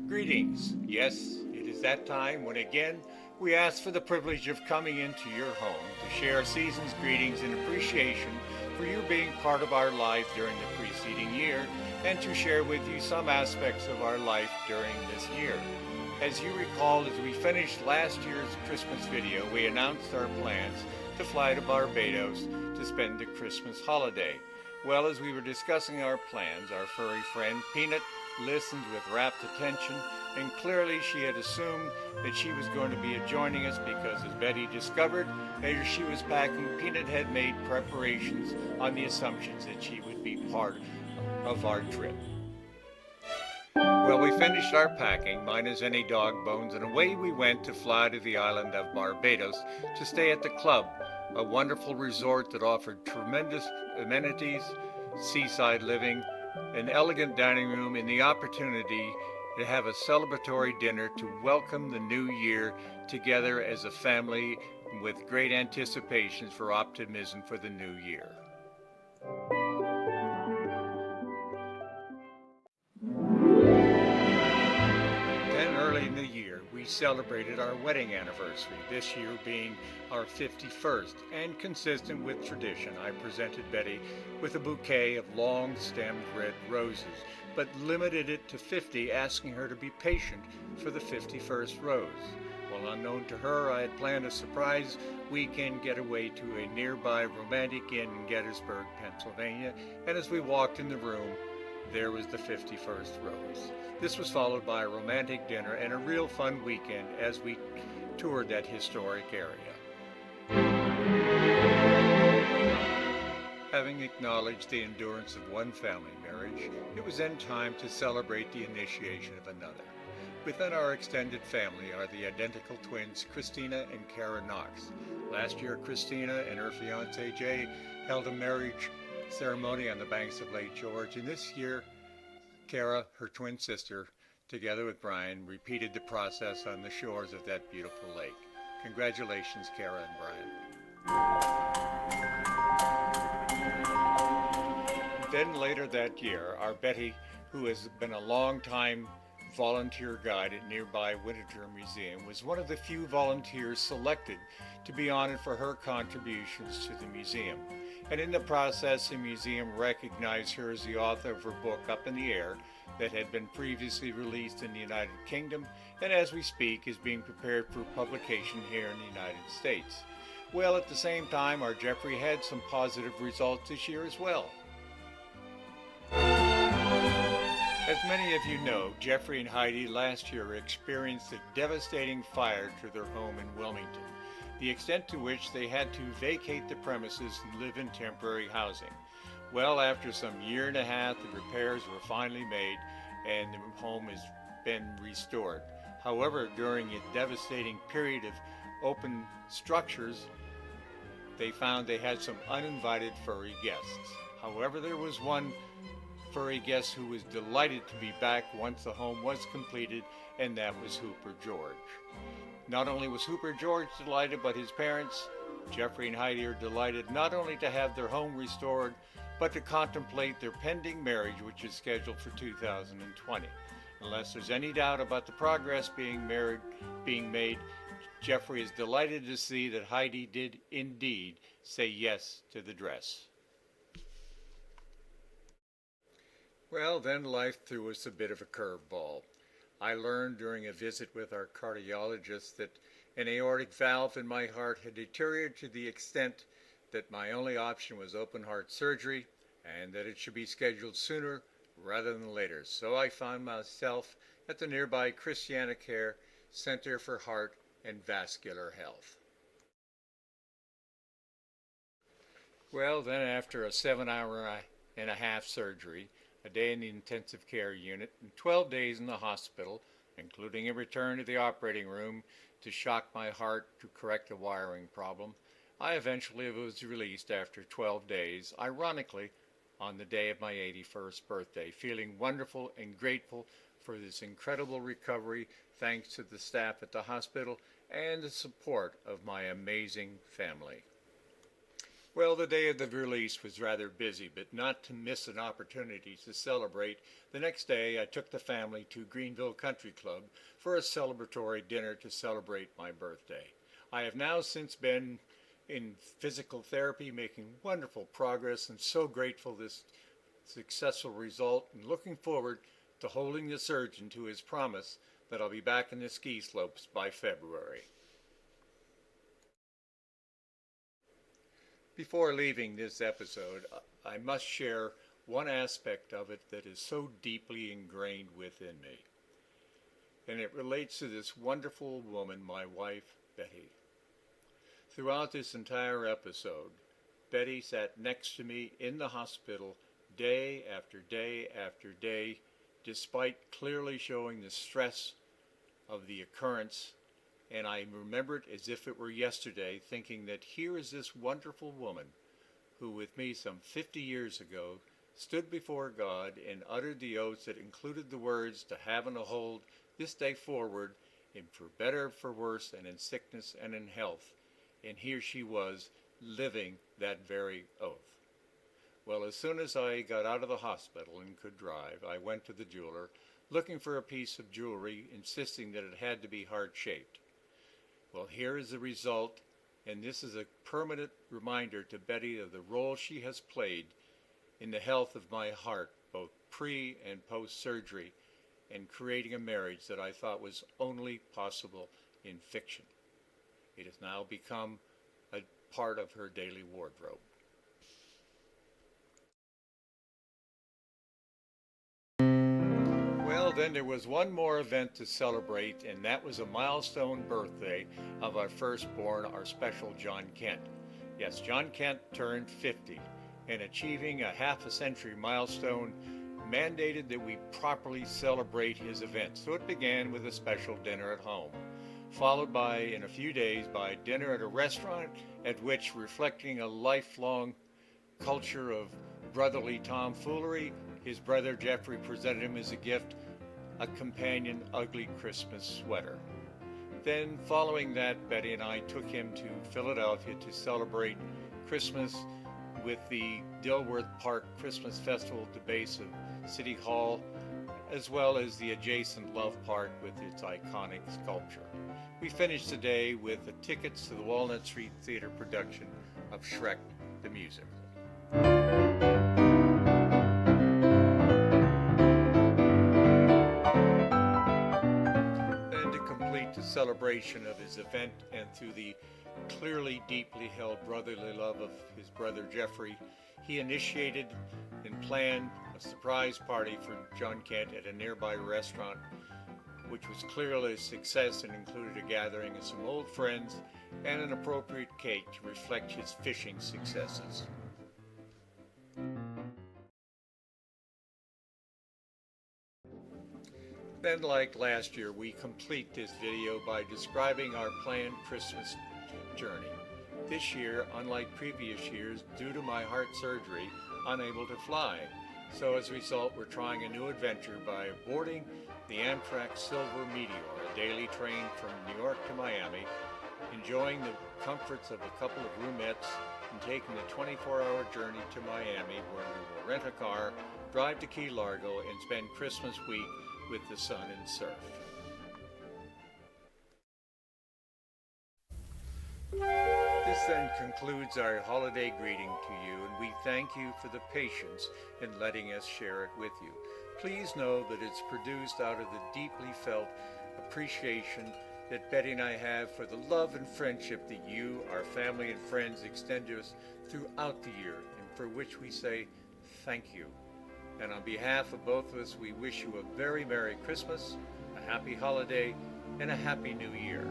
Greetings. Yes, it is that time when again we ask for the privilege of coming into your home to share season's greetings and appreciation for you being part of our life during the preceding year and to share with you some aspects of our life during this year. As you recall, as we finished last year's Christmas video, we announced our plans to fly to Barbados to spend the Christmas holiday. Well, as we were discussing our plans, our furry friend Peanut listened with rapt attention, and clearly she had assumed that she was going to be joining us because, as Betty discovered, as she was packing, Peanut had made preparations on the assumptions that she would be part of our trip. Well, we finished our packing, minus any dog bones, and away we went to fly to the island of Barbados to stay at the club, a wonderful resort that offered tremendous amenities, seaside living, an elegant dining room, and the opportunity to have a celebratory dinner to welcome the new year together as a family with great anticipations for optimism for the new year. Then early in the year, we celebrated our wedding anniversary, this year being our 51st, and consistent with tradition, I presented Betty with a bouquet of long-stemmed red roses, but limited it to 50, asking her to be patient for the 51st rose. Well, unknown to her, I had planned a surprise weekend getaway to a nearby romantic inn in Gettysburg, Pennsylvania, and as we walked in the room, there was the 51st rose. This was followed by a romantic dinner and a real fun weekend as we toured that historic area. Having acknowledged the endurance of one family marriage, it was then time to celebrate the initiation of another. Within our extended family are the identical twins Christina and Kara Knox. Last year, Christina and her fiancé Jay held a marriage ceremony on the banks of Lake George, and this year, Kara, her twin sister, together with Brian, repeated the process on the shores of that beautiful lake. Congratulations, Kara and Brian. Then later that year, our Betty, who has been a long-time volunteer guide at nearby Winterthur Museum, was one of the few volunteers selected to be honored for her contributions to the museum. And in the process, the museum recognized her as the author of her book Up in the Air that had been previously released in the United Kingdom and as we speak is being prepared for publication here in the United States. Well, at the same time, our Jeffrey had some positive results this year as well. As many of you know, Jeffrey and Heidi last year experienced a devastating fire to their home in Wilmington, the extent to which they had to vacate the premises and live in temporary housing. Well, after some year and a half, the repairs were finally made and the home has been restored. However, during a devastating period of open structures, they found they had some uninvited furry guests. However, there was one furry guest who was delighted to be back once the home was completed, and that was Hooper George. Not only was Hooper George delighted, but his parents, Jeffrey and Heidi, are delighted not only to have their home restored, but to contemplate their pending marriage, which is scheduled for 2020. Unless there's any doubt about the progress being made, Jeffrey is delighted to see that Heidi did indeed say yes to the dress. Well, then life threw us a bit of a curveball. I learned during a visit with our cardiologist that an aortic valve in my heart had deteriorated to the extent that my only option was open heart surgery and that it should be scheduled sooner rather than later. So I found myself at the nearby Christiana Care Center for Heart and Vascular Health. Well, then after a 7-hour and a half surgery, a day in the intensive care unit, and 12 days in the hospital, including a return to the operating room to shock my heart to correct a wiring problem, I eventually was released after 12 days, ironically on the day of my 81st birthday, feeling wonderful and grateful for this incredible recovery thanks to the staff at the hospital and the support of my amazing family. Well, the day of the release was rather busy, but not to miss an opportunity to celebrate. The next day, I took the family to Greenville Country Club for a celebratory dinner to celebrate my birthday. I have now since been in physical therapy, making wonderful progress, and so grateful this successful result, and looking forward to holding the surgeon to his promise that I'll be back in the ski slopes by February. Before leaving this episode, I must share one aspect of it that is so deeply ingrained within me. And it relates to this wonderful woman, my wife, Betty. Throughout this entire episode, Betty sat next to me in the hospital day after day after day, despite clearly showing the stress of the occurrence. And I remember it as if it were yesterday, thinking that here is this wonderful woman who, with me some 50 years ago, stood before God and uttered the oaths that included the words to have and to hold this day forward, and for better, for worse, and in sickness and in health. And here she was, living that very oath. Well, as soon as I got out of the hospital and could drive, I went to the jeweler, looking for a piece of jewelry, insisting that it had to be heart-shaped. Well, here is the result, and this is a permanent reminder to Betty of the role she has played in the health of my heart, both pre and post-surgery, and creating a marriage that I thought was only possible in fiction. It has now become a part of her daily wardrobe. Well, then there was one more event to celebrate, and that was a milestone birthday of our firstborn, our special John Kent. Yes, John Kent turned 50, and achieving a half a century milestone mandated that we properly celebrate his event. So it began with a special dinner at home, followed by, in a few days, by dinner at a restaurant at which, reflecting a lifelong culture of brotherly tomfoolery, his brother Jeffrey presented him as a gift a companion ugly Christmas sweater. Then, following that, Betty and I took him to Philadelphia to celebrate Christmas with the Dilworth Park Christmas Festival at the base of City Hall, as well as the adjacent Love Park with its iconic sculpture. We finished the day with the tickets to the Walnut Street Theater production of Shrek the Musical. The celebration of his event, and through the clearly deeply held brotherly love of his brother Jeffrey, he initiated and planned a surprise party for John Kent at a nearby restaurant, which was clearly a success and included a gathering of some old friends and an appropriate cake to reflect his fishing successes. Then, like last year, we complete this video by describing our planned Christmas journey. This year, unlike previous years, due to my heart surgery, unable to fly. So as a result, we're trying a new adventure by boarding the Amtrak Silver Meteor, a daily train from New York to Miami, enjoying the comforts of a couple of roomettes, and taking the 24-hour journey to Miami, where we will rent a car, drive to Key Largo, and spend Christmas week with the sun and surf. This then concludes our holiday greeting to you, and we thank you for the patience in letting us share it with you. Please know that it's produced out of the deeply felt appreciation that Betty and I have for the love and friendship that you, our family and friends, extend to us throughout the year, and for which we say thank you. And on behalf of both of us, we wish you a very Merry Christmas, a Happy Holiday, and a Happy New Year.